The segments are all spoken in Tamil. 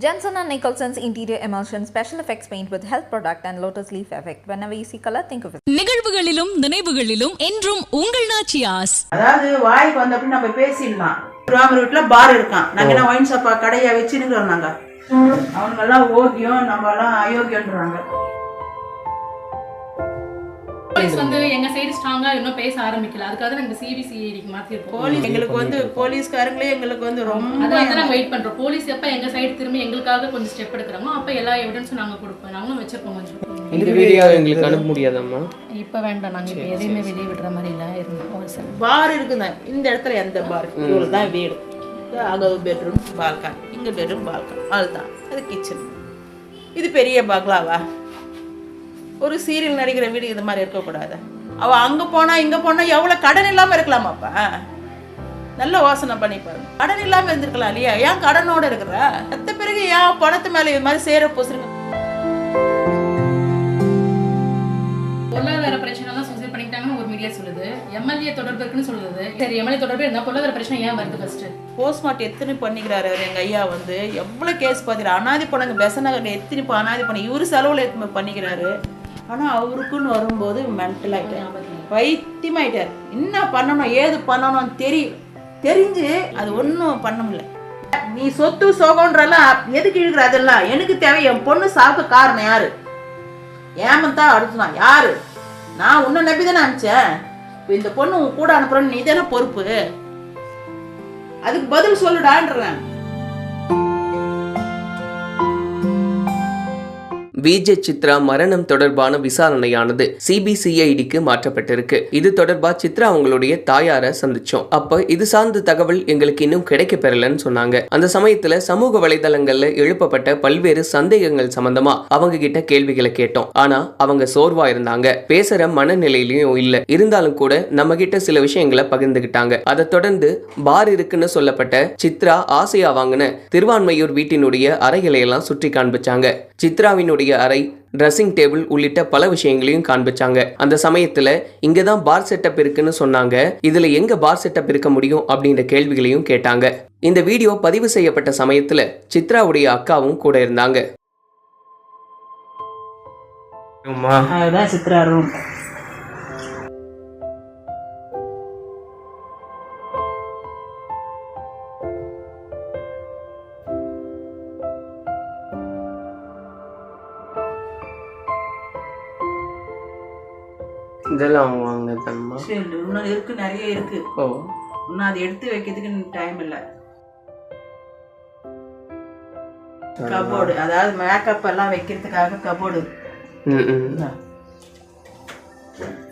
Jensen & Nicholson's interior emulsion special effects paint with health product and lotus leaf effect. Whenever you see color, think of it. நிகழ்வுகளிலும் நினைவுகளிலும் என்றும் உங்கள் நாச்சியாஸ். அதாவது வாய்க்கு வந்த அப்படி நம்ம பேசிடலாம். ராமர் வீட்டுல பார் இருக்கான். நாங்க என்ன ஒயின் ஷாப்பா கடையா வச்சுருக்கிறோம். நாங்க அவங்க எல்லாம் ஓகியம், நம்ம எல்லாம் அயோக்கியன்றாங்க. போலீஸ் வந்து எங்க சைடு ஸ்ட்ராங்கா இன்னும் பேச ஆரம்பிக்கல. அதுக்காக நாங்க சிபிசிஐடிக்கு மாத்திருக்கோம். போலீஸ் எங்களுக்கு வந்து போலீஸ்காரங்களே எங்களுக்கு வந்து ரொம்ப அதான் நாங்க வெயிட் பண்றோம். போலீஸ் எப்ப எங்க சைடு திரும்பி எங்களுக்காக கொஞ்சம் ஸ்டெப் எடுக்கறாங்க அப்ப எல்லா எவிடன்ஸும் நாங்க கொடுப்போம். நாங்களும் வச்சிருக்கோம் கொஞ்சம். இந்த வீடியோ எங்களுக்கு அனுப்ப முடியாதம்மா? இப்ப வேண்டாம். நாங்க இப்ப எதையுமே வெளியே விடுற மாதிரி இல்ல. இருந்தோம் பார் இருக்குங்க. இந்த இடத்துல எந்த பார் இவ்வளவு தான் வீடு. அங்க பெட்ரூம் பால்கன், இங்க பெட்ரூம் பால்கன், அதுதான் அது கிச்சன். இது பெரிய பங்களாவா? ஒரு சீரியல் நடிக்கிற வீடு இது மாதிரி இருக்கக்கூடாது. அவ அங்க போனா இங்க போனா எவ்வளவு கடன் இல்லாம இருக்கலாமாப்பா? நல்ல வாசனை பண்ணி பாருங்க. கடன் இல்லாம இருந்திருக்கலாம் இல்லையா? ஏன் கடனோட இருக்கிற? எத்த பிறகு ஏன் பணத்து மேல இது மாதிரி சேர பூசுறீங்க? பொருளாதார பிரச்சனை தான் சூசைட் பண்ணிட்டாங்கன்னு ஒரு மீடியா சொல்லுது. எம்எல்ஏ தொடர்பு இருக்குன்னு சொல்லுது. சரி, எம்எல்ஏ தொடர்பு இருந்தா பொருளாதார பிரச்சனை ஏன் வருது? ஃபர்ஸ்ட் போஸ்ட்மார்ட்டம் எத்தனை பண்ணிக்கிறாரு எங்க ஐயா வந்து எவ்வளவு கேஸ் பாத்தீங்க. அனாதி பணங்க பெசனகர்ல எத்தனை அனாதி பணம் இவரு செலவுல எத்தனை பண்ணிக்கிறாரு. ஆனா அவருக்குன்னு வரும்போது மென்டல் ஆயிட்டார், வைத்தியமாயிட்டார். என்ன பண்ணணும் ஏது பண்ணணும் தெரிஞ்சு அது ஒன்றும் பண்ண முடியல. நீ சொத்து சோகன்றெல்லாம் எதுக்கு இழுக்கிற? அதெல்லாம் எனக்கு தேவை. என் பொண்ணு சாவுக்கு காரணம் யாரு? ஏமந்தா அடுத்துனா யாரு? நான் உன்னை நம்பிதானே அனுப்பிச்சேன். இந்த பொண்ணு கூட அனுப்புறேன்னு நீ தானே பொறுப்பு. அதுக்கு பதில் சொல்லுடான்றேன். விஜய் சித்ரா மரணம் தொடர்பான விசாரணையானது சிபிசிஐடிக்கு மாற்றப்பட்டிருக்கு. இது தொடர்பா சித்ரா அவங்களுடைய தாயார சந்திச்சோம். அப்ப இது சார்ந்த தகவல் எங்களுக்கு இன்னும் கிடைக்க பெறலன்னு சொன்னாங்க. அந்த சமயத்துல சமூக வலைதளங்கள்ல எழுப்பப்பட்ட பல்வேறு சந்தேகங்கள் சம்பந்தமா அவங்க கிட்ட கேள்விகளை கேட்டோம். ஆனா அவங்க சோர்வா இருந்தாங்க, பேசுற மனநிலையிலயும் இல்ல. இருந்தாலும் கூட நம்ம கிட்ட சில விஷயங்களை பகிர்ந்துகிட்டாங்க. அதை தொடர்ந்து பார் இருக்குன்னு சொல்லப்பட்ட சித்ரா ஆசையா வாங்கின திருவான்மையூர் வீட்டினுடைய அறைகளை எல்லாம் சுற்றி காண்பிச்சாங்க. சித்ராவினுடைய அறை, ட்ரெஸ்ஸிங் டேபிள் உள்ளிட்ட பல விஷயங்களையும் காண்பிச்சாங்க. அந்த சமயத்துல இங்கதான் பார் செட்டப் இருக்குன்னு சொன்னாங்க. இதுல எங்க பார் செட்டப் இருக்க முடியும் அப்படின்ற கேள்விகளையும் கேட்டாங்க. இந்த வீடியோ பதிவு செய்யப்பட்ட சமயத்துல சித்ராவுடைய அக்காவும் கூட இருந்தாங்க. சித்ரா ரூம் இதெல்லாம் வாங்கதம்மா இன்னும் இருக்கு, நிறைய இருக்கு. இன்னும் அதை எடுத்து வைக்கிறதுக்கு டைம் இல்ல. கபோர்டு, அதாவது மேக்கப் எல்லாம் வைக்கிறதுக்காக கபோர்டு.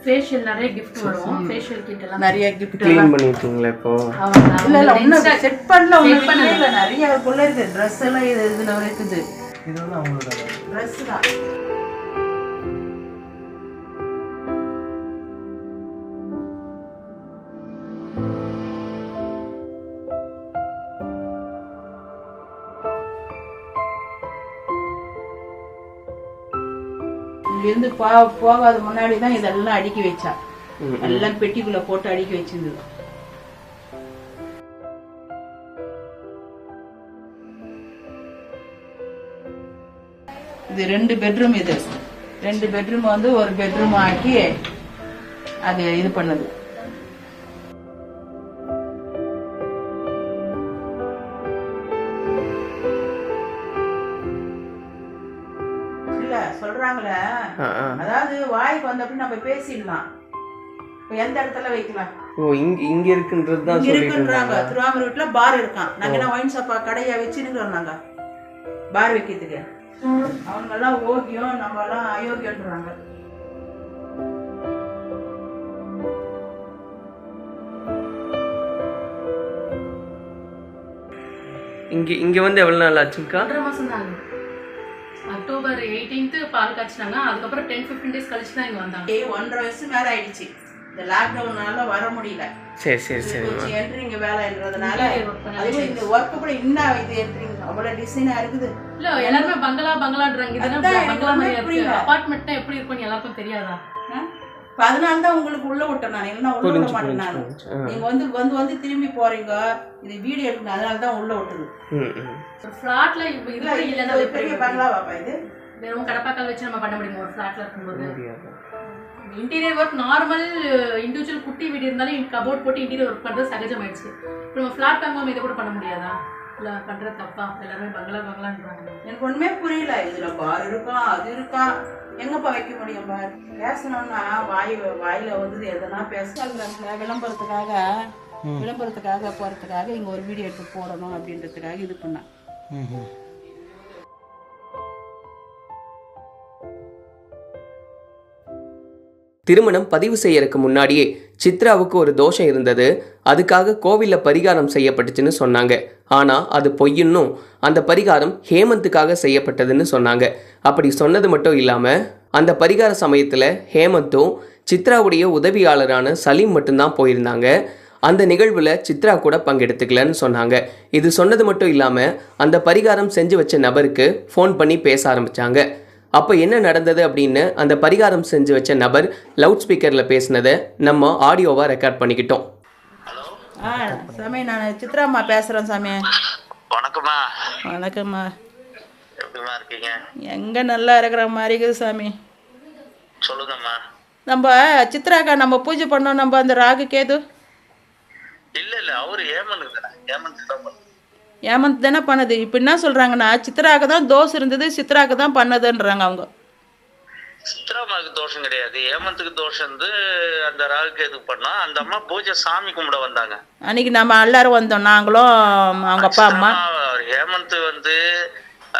ஃபேஷியல் நிறைய கிஃப்ட் வரும். ஃபேஷியல் கிட் எல்லாம் நிறைய கிஃப்ட் க்ளீன் பண்ணிட்டீங்களா? இப்போ இல்ல ஒண்ணு செட் பண்ணல, ஒண்ணு இல்ல. நிறைய குள்ள இருக்கு. Dress எல்லாம் இதுல இருக்குது. இதெல்லாம் அவங்களோட Dress தான். இருந்து போகாத முன்னாடிதான் இதெல்லாம் அடுக்கி வச்சா. எல்லாம் பெட்டிக்குள்ள போட்டு அடுக்கி வச்சிருந்தது. இது 2 பெட்ரூம். இது 2 பெட்ரூம் வந்து ஒரு பெட்ரூம் ஆக்கி அது இது பண்ணது. சொல்றாங்களே, அதாவது வாய்க்கு வந்த அப்படி நம்ம பேசிடலாம். எந்த இடத்துல வைக்கலாம்? இங்க இருக்குன்றதுதான் இருக்குன்றாங்க. திருவாமூர் வீட்டுல பார் இருக்கான். நாங்க என்ன ஒயின் ஷாப்பா கடையா வச்சுருக்கிறோம். நாங்க பார் வைக்கிறதுக்கு அவங்க எல்லாம் ஓகியம், நம்ம எல்லாம் அயோக்கியன்றாங்க. இங்க வந்து எவ்வளவு நாள் ஆச்சுக்கா? 1.5 மாசம் தான். அக்டோபர் 18 பால் காய்ச்சினாங்க. அதுக்கப்புறம் 10-15 டேஸ் கழிச்சு தான் இங்க வந்தாங்க. 1.5 வயசு மேல ஆயிடுச்சு. இந்த லாக்டவுனால வர முடியல. சரி சரி சரி. என்ட்ரிங் வேலைன்றதுனால அதுவும் இந்த ஒர்க் கூட இன்னும் இது என்ட்ரிங் அவ்வளவு டிசைனா இருக்குது. இல்ல எல்லாரும் பங்களா பங்களான்றாங்க. இதெல்லாம் பங்களா மாதிரி இருக்கு. அபார்ட்மெண்ட்னா எப்படி இருக்கும்னு எல்லாருக்கும் தெரியாதா? அதனால தான் உங்களுக்கு உள்ள விட்டேன் நான், இல்லைன்னா உள்ள விட மாட்டேன் நான். நீங்க வந்து வந்து வந்து திரும்பி போறீங்க, இது வீடியோ எடுக்கணும், அதனால தான் உள்ள விட்டுது. ஒரு ஃபிளாட்ல இப்போ இது இல்லைன்னா பெரிய பங்களாவாப்பா இது? வெறும் கடப்பாக்கல் வச்சு நம்ம பண்ண முடியுமா ஒரு ஃபிளாட்ல இருக்கும்போது? இன்டீரியர் ஒர்க் நார்மல் இண்டிவிஜுவல் குட்டி வீடு இருந்தாலும் கபோர்ட் போட்டு இன்டீரியர் ஒர்க் பண்றது சகஜமாயிடுச்சு. இப்போ நம்ம ஃபிளாட் வாங்குவோம், இதை கூட பண்ண முடியாதா? இல்லை பண்றது தப்பா? எல்லாருமே பங்களான்றாங்க. எனக்கு ஒண்ணுமே புரியல. இதுல பார் இருக்கும், அது இருக்கா, எங்கப்பா வைக்க முடியும் பார்? பேசணும்னா வாயில வந்து எதனா பேசுறாங்க. விளம்பரத்துக்காக போறதுக்காக இங்க ஒரு வீடியோ எடுத்து போடணும் அப்படின்றதுக்காக இது பண்ணா. திருமணம் பதிவு செய்யறதுக்கு முன்னாடியே சித்ராவுக்கு ஒரு தோஷம் இருந்தது, அதுக்காக கோவிலில் பரிகாரம் செய்யப்பட்டுச்சுன்னு சொன்னாங்க. ஆனால் அது பொய்யுன்னும் அந்த பரிகாரம் ஹேமந்துக்காக செய்யப்பட்டதுன்னு சொன்னாங்க. அப்படி சொன்னது மட்டும் இல்லாமல் அந்த பரிகார சமயத்தில் ஹேமந்தும் சித்ராவுடைய உதவியாளரான சலீம் மட்டும்தான் போயிருந்தாங்க. அந்த நிகழ்வில் சித்ரா கூட பங்கெடுத்துக்கலன்னு சொன்னாங்க. இது சொன்னது மட்டும் இல்லாமல் அந்த பரிகாரம் செஞ்சு வச்ச நபருக்கு ஃபோன் பண்ணி பேச ஆரம்பித்தாங்க. அப்போ என்ன நடந்தது அப்படின்னு அந்த பரிகாரம் செஞ்சு வச்ச நபர் லவுட் ஸ்பீக்கரில் பேசினதை நம்ம ஆடியோவாக ரெக்கார்ட் பண்ணிக்கிட்டோம். சாமி, நான் சித்ராம்மா பேசுகிறேன் சாமி. வணக்கம்மா. வணக்கம்மா. எப்படிமா இருக்கீங்க? எங்கே நல்லா இருக்கிற மாதிரி இருக்குது சாமி. சொல்லுங்கம்மா. நம்ம சித்ராக்கா நம்ம பூஜை பண்ணோம், நம்ம அந்த ராகு கேது. இல்ல அவரு ஏமந்த் தானே பண்ணுது. இப்போ என்ன சொல்கிறாங்கன்னா சித்ராக்கு தான் தோசை இருந்தது, சித்ராக்கு தான் பண்ணதுன்றாங்க அவங்க. சித்ராமாவுக்கு தோஷம் கிடையாது, ஏமந்துக்கு தோஷம் வந்து அந்த ராகுக்கு எதுக்கு பண்ணா அந்த அம்மா பூஜை சாமி கும்பிட வந்தாங்க. அன்னைக்கு நம்ம எல்லாரும் வந்தோம், நாங்களும் அவங்க அப்பா அம்மா. ஏமந்த் வந்து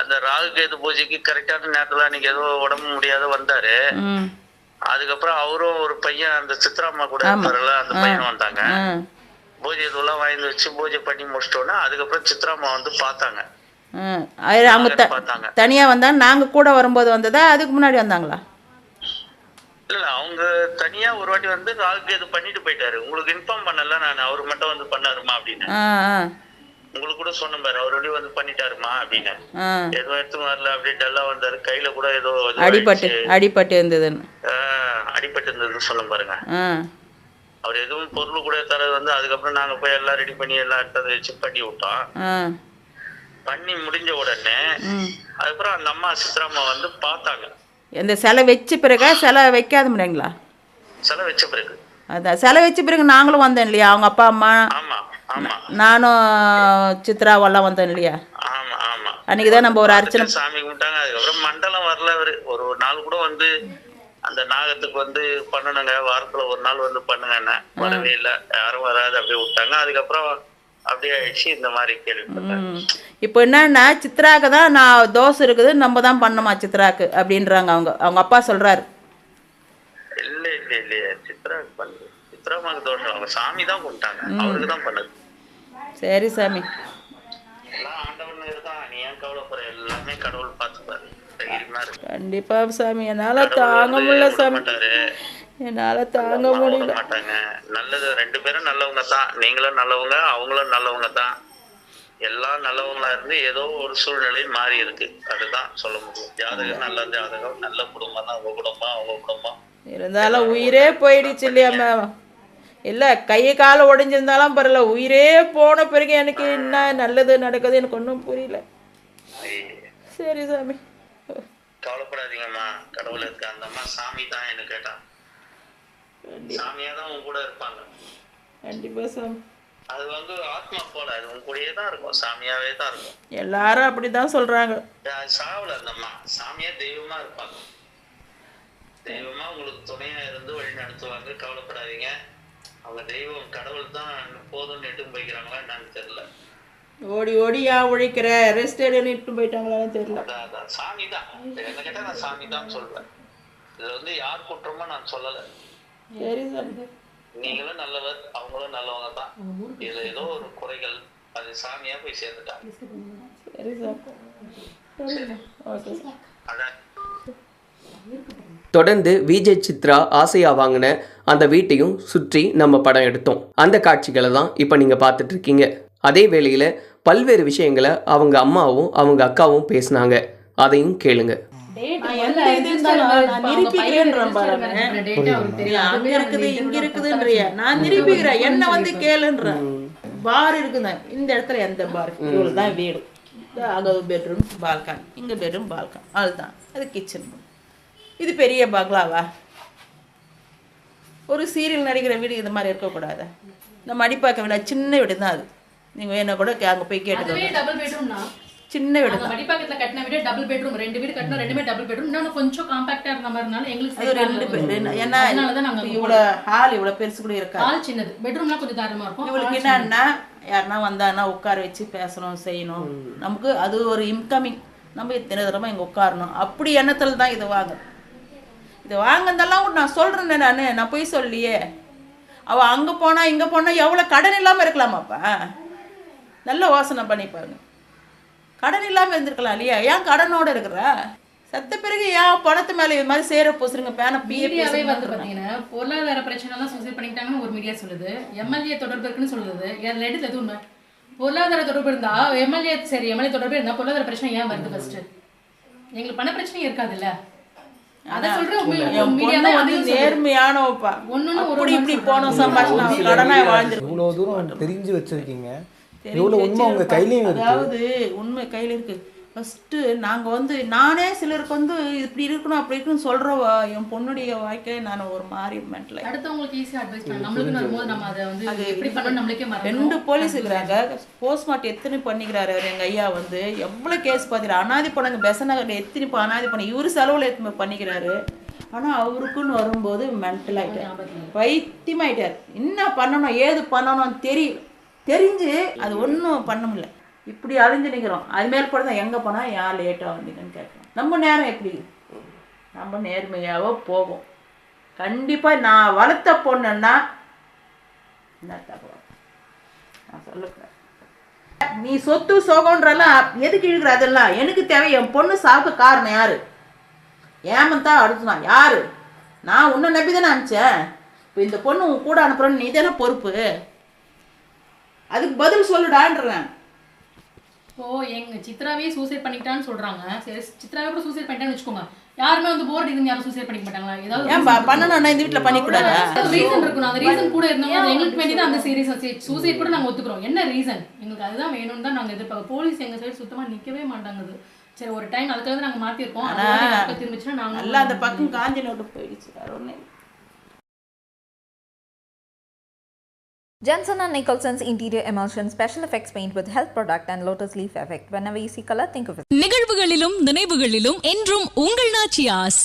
அந்த ராகுக்கு எது பூஜைக்கு கரெக்டான நேரத்துல அன்னைக்கு ஏதோ உடம்பு முடியாத வந்தாரு. அதுக்கப்புறம் அவரும் ஒரு பையன் அந்த சித்ராமா கூட இருப்பாருல்ல, அந்த பையன் வந்தாங்க. பூஜை இதெல்லாம் வாங்கி வச்சு பூஜை பண்ணி முடிச்சிட்டோன்னா அதுக்கப்புறம் சித்ராமா வந்து பார்த்தாங்க. அவங்க தனியா வந்தாங்க, நாங்க கூட வரும்போது வந்ததா அதுக்கு முன்னாடி வந்தாங்களா? இல்ல அவங்க தனியா ஒரு வாட்டி வந்து ராகுக்கு இது பண்ணிட்டு போயிட்டாரு. உங்களுக்கு இன்ஃபார்ம் பண்ணல நான், அவரு மட்டும் வந்து பண்ணாருமா அப்படின்னு. உங்களுக்கு கூட சொன்ன பாரு, அவரு வந்து பண்ணிட்டாருமா அப்படின்னு. எதுவும் எடுத்து வரல அப்படின்ட்டு எல்லாம் வந்தாரு. கையில கூட ஏதோ அடிபட்டு இருந்ததுன்னு சொல்ல பாருங்க. அவர் எதுவும் பொருள் கூட தரது வந்து அதுக்கப்புறம் நாங்க போய் எல்லாம் ரெடி பண்ணி எல்லாம் எடுத்ததை வச்சு பண்ணி விட்டோம். பண்ணி முடிஞ்ச உடனே அதுக்கப்புறம் அந்த அம்மா சித்ராமா வந்து பார்த்தாங்க. இந்த சிலை வச்ச பிறகு சிலை வைக்காத முடியுங்களா? சிலை வச்ச பிறகு அதான் சிலை வச்ச பிறகு நாங்களும் வந்தோம் இல்லையா, அவங்க அப்பா அம்மா. ஆமா ஆமா, நானும் சித்ராவெல்லாம் வந்தோம் இல்லையா. ஆமா ஆமா, அன்னைக்குதான் நம்ம ஒரு அர்ச்சனை சாமி கும்பிட்டாங்க. அதுக்கப்புறம் மண்டலம் வரல அவரு. ஒரு நாள் கூட வந்து அந்த நாகத்துக்கு வந்து பண்ணணுங்க, வாரத்துல ஒரு நாள் வந்து பண்ணுங்க, வரவே இல்லை, யாரும் வராது, அப்படியே விட்டாங்க. அதுக்கப்புறம் அப்படியே ஆயிடுச்சு. இந்த மாதிரி கேள்விப்பட்டேன். இப்போ என்னன்னா சித்ராக்கு தான் நான் தோசை இருக்குது, நம்ம தான் பண்ணணுமா சித்ராக்கு அப்படின்றாங்க அவங்க அப்பா சொல்றாரு. இல்ல இல்ல இல்லையா, சித்ராக்கு பண்ணு, சித்ராமாக்கு தோஷம் அவங்க சாமி தான் கும்பிட்டாங்க, அவருக்கு தான் பண்ணது. சரி சாமி, எல்லாம் ஆண்டவன் இருக்கான், நீ ஏன் கவலைப்படுற, எல்லாமே கடவுள் பார்த்துப்பாரு. கண்டிப்பா சாமி, என்னால தாங்க முடியல சாமி, என்னால தாங்க முடியல. மாட்டாங்க, நல்லது, ரெண்டு பேரும் நல்லவங்க தான், நீங்களும் நல்லவங்க அவங்களும் நல்லவங்க தான். எல்லாம் நல்லவங்களா இருந்து ஏதோ ஒரு சூழ்நிலை மாறி இருக்கு, அதுதான் சொல்ல முடியும். ஜாதகம் நல்ல ஜாதகம், நல்ல குடும்பம் தான், உங்க குடும்பம் அவங்க குடும்பம். இருந்தாலும் உயிரே போயிடுச்சு இல்லையா மேம்? இல்ல கை கால உடைஞ்சிருந்தாலும் பரவாயில்ல, உயிரே போன பிறகு எனக்கு என்ன நல்லது நடக்குது எனக்கு ஒன்றும் புரியல. சரி சாமி, கவலைப்படாதீங்கம்மா, கடவுள் இருக்கு. அந்த அம்மா சாமி தான் என்ன கேட்டா, சாமியா தான் உங்க கூட இருப்பாங்க. கண்டிப்பா சாமி, அது வந்து ஆத்மா போல, அது உங்க கூடயே தான் இருக்கும், சாமியாவே தான் இருக்கும். எல்லாரும் அப்படிதான் சொல்றாங்க. சாவல அந்த அம்மா, சாமியா தெய்வமா இருப்பாங்க. தெய்வமா உங்களுக்கு துணையா இருந்து வழி நடத்துவாங்க. கவலைப்படாதீங்க, அவங்க தெய்வம் கடவுள் தான் போதும்னு எட்டும் போய்க்கிறாங்களா என்னன்னு தெரியல. ஓடி ஓடி ஏன் உழைக்கிற, ரெஸ்ட் எடுன்னு போயிட்டாங்களான்னு தெரியல. அதான் சாமி தான் என்ன கேட்டா, நான் சாமி தான் சொல்வேன். இதுல வந்து யார் குற்றமா நான் சொல்லல. சரி சாமி, நீங்களும் நல்லவர் அவங்களும் நல்லவங்க தான். இதுல ஏதோ ஒரு குறைகள், அது சாமியா போய் சேர்ந்துட்டாங்க. சரி சார், ஓகே சார். அதான் தொடர்ந்து விஜய் சித்ரா ஆசையா வாங்கின அந்த வீட்டையும் சுற்றி நம்ம படம் எடுத்தோம். அந்த காட்சிகளை தான் இப்போ நீங்கள் பார்த்துட்டு இருக்கீங்க. அதே வேளையில் பல்வேறு விஷயங்களை அவங்க அம்மாவும் அவங்க அக்காவும் பேசினாங்க, அதையும் கேளுங்க. டேட் நான் எந்த இது இருந்தாலும் நான் நிரூபிக்கிறேன்றேன் பாருங்க. டேட் அவருக்கு தெரியும். அங்க இருக்குது இங்க இருக்குதுன்றிய நான் நிரூபிக்கிறேன். என்ன வந்து கேளுன்றேன். பார் இருக்குங்க இந்த இடத்துல எந்த பார் இவ்வளவுதான் வீடு. அங்க பெட்ரூம் பால்கன், இங்க பெட்ரூம் பால்கன், அதுதான் அது கிச்சன். இது பெரிய பங்களாவா? ஒரு சீரியல் நடிக்கிற வீடு இது மாதிரி இருக்கக்கூடாது. நம்ம அடிப்பாக்க வீடு சின்ன வீடு தான் அது. நீங்க வேணா கூட அங்க போய் கேட்டுக்கோங்க. டபுள் பெட்ரூம்னா சின்ன வீடு அந்த மடிப்பாக்கத்துல கட்டின வீடு டபுள் பெட்ரூம். 2 வீடு கட்டினா ரெண்டுமே டபுள் பெட்ரூம். இன்னொன்னு கொஞ்சம் காம்பாக்டா இருந்த மாதிரி இருந்தாலும் எங்களுக்கு அது 2 பேர். ஏன்னா இவ்வளோ ஹால் இவ்வளோ பெருசு கூட இருக்கா. ஹால் சின்னது, பெட்ரூம்லாம் கொஞ்சம் தாராளமா இருக்கும். இவளுக்கு என்னன்னா யாருன்னா வந்தாங்கன்னா உட்கார வச்சு பேசணும் செய்யணும். நமக்கு அது ஒரு இன்கமிங். நம்ம இத்தனை தடவை இங்கே உட்காரணும் அப்படி எண்ணத்தில் தான் இது வாங்க. இது வாங்கினதெல்லாம் நான் சொல்கிறேன். நான் போய் சொல்லியே அவள் அங்கே போனா இங்கே போனா எவ்வளோ கடன் இல்லாமல் இருக்கலாமாப்பா? நல்ல யோசனை பண்ணி பாருங்க. கடன் இல்லாமல் இருந்திருக்கலாம் இல்லையா? ஏன் கடனோடு இருக்கிற? செத்த பிறகு ஏன் பணத்து மேலே இது மாதிரி சேர பூசுறீங்க? மீடியாவே வந்து பார்த்தீங்கன்னா பொருளாதார பிரச்சனைலாம் சூசைட் பண்ணிக்கிட்டாங்கன்னு ஒரு மீடியா சொல்லுது. எம்எல்ஏ தொடர்பு இருக்குன்னு சொல்லுது. எடுத்து எதுவும் உண்மை? பொருளாதார தொடர்பு இருந்தா எம்எல்ஏ தொடர்பு இருந்தா பொருளாதார பிரச்சனை ஏன் வருது? ஃபர்ஸ்ட் எங்களுக்கு பண பிரச்சனை இருக்காதுல்ல. அத சொல்றேன். மீடியா தான் வந்து நேர்மையானவப்பா. அப்படி இப்படி போன சம்பாஷணம் கடனா வாழ்ந்து இவ்வளவு தூரம் தெரிஞ்சு வச்சிருக்கீங்க. இவ்வளவு உண்மை உங்க கையிலயும் இருக்கு. அதாவது உண்மை கையில இருக்கு. ஃபர்ஸ்ட் நாங்க வந்து நானே சிலருக்கு வந்து இப்படி இருக்கணும் அப்படி இருக்கணும் சொல்றவா என் பொண்ணுடைய வாழ்க்கையை நான் ஒரு மாதிரி மென்டல் அடுத்தவங்களுக்கு ஈஸியா அட்வைஸ் பண்ணலாம். நம்மளுக்கு வரும்போது நம்ம அதை வந்து எப்படி பண்ணணும் நம்மளுக்கே மறந்துடும். 2 போலீஸ் இருக்கிறாங்க. போஸ்ட்மார்ட்டம் எத்தனை பண்ணிக்கிறாரு எங்க ஐயா வந்து எவ்வளவு கேஸ் பார்த்துரு. அனாதி பொண்ணுங்க பெசநகர்ல எத்தனை அனாதி பொண்ணு இவரு செலவுல எத்தனை பண்ணிக்கிறாரு. ஆனா அவருக்குன்னு வரும்போது மென்டல் ஆயிட்டார், பைத்தியமாயிட்டார். என்ன பண்ணணும் ஏது பண்ணணும்னு தெரிஞ்சு அது ஒன்றும் பண்ண முடியல. இப்படி அழிஞ்சு நிற்கிறோம். அது மேல் கூட தான் எங்கே போனால் ஏன் லேட்டாக வந்தீங்கன்னு கேட்குறோம். நம்ம நேரம் எப்படி நம்ம நேர்மையாகவோ போகும். கண்டிப்பாக நான் வளர்த்த பொண்ணுன்னா என்ன தகவல் நான் சொல்லக்கூடாது. நீ சொத்து சோகன்றெல்லாம் எதுக்கு இழுக்கிற? அதெல்லாம் எனக்கு தேவை. என் பொண்ணு சாவுக்கு காரணம் யாரு? ஏமந்தா அடுத்துனா யாரு? நான் உன்னை நம்பி தானே அனுப்பிச்சேன். இப்போ இந்த பொண்ணு உன் கூட அனுப்புறேன்னு நீ தானே பொறுப்பு. அதுக்கு பதில் சொல்லுடான்றேன். இப்போ எங்க சித்ராவே சூசைட் பண்ணிக்கிட்டான்னு சொல்றாங்க. சரி, சித்ராவே கூட சூசைட் பண்ணிட்டான்னு வச்சுக்கோங்க. யாருமே வந்து போர் அடிக்குது யாரும் சூசைட் பண்ணிக்க மாட்டாங்களா? ஏதாவது பண்ணணும் இந்த வீட்டில் பண்ணிக்கூடாதா? ரீசன் இருக்கணும். அந்த ரீசன் கூட இருந்தவங்க எங்களுக்கு வேண்டி தான் அந்த சீரியஸ் சூசைட் கூட நாங்கள் ஒத்துக்கிறோம். என்ன ரீசன் எங்களுக்கு அதுதான் வேணும்னு தான் நாங்கள் எதிர்பார்க்கோம். போலீஸ் எங்க சைடு சுத்தமாக நிற்கவே மாட்டாங்குது. சரி ஒரு டைம் அதுக்காக நாங்கள் மாற்றிருக்கோம். திரும்பிச்சுன்னா நாங்கள் நல்லா அந்த பக்கம் காஞ்சி நோட்டு போயிடுச்சு. ஒன்று Jensen & Nicholson's interior emulsion special effects paint with health product and lotus leaf effect. Whenever you see color, think of it. நிகழ்வுகளிலும் நினைவுகளிலும் என்றும் உங்கள் நாச்சியாஸ்.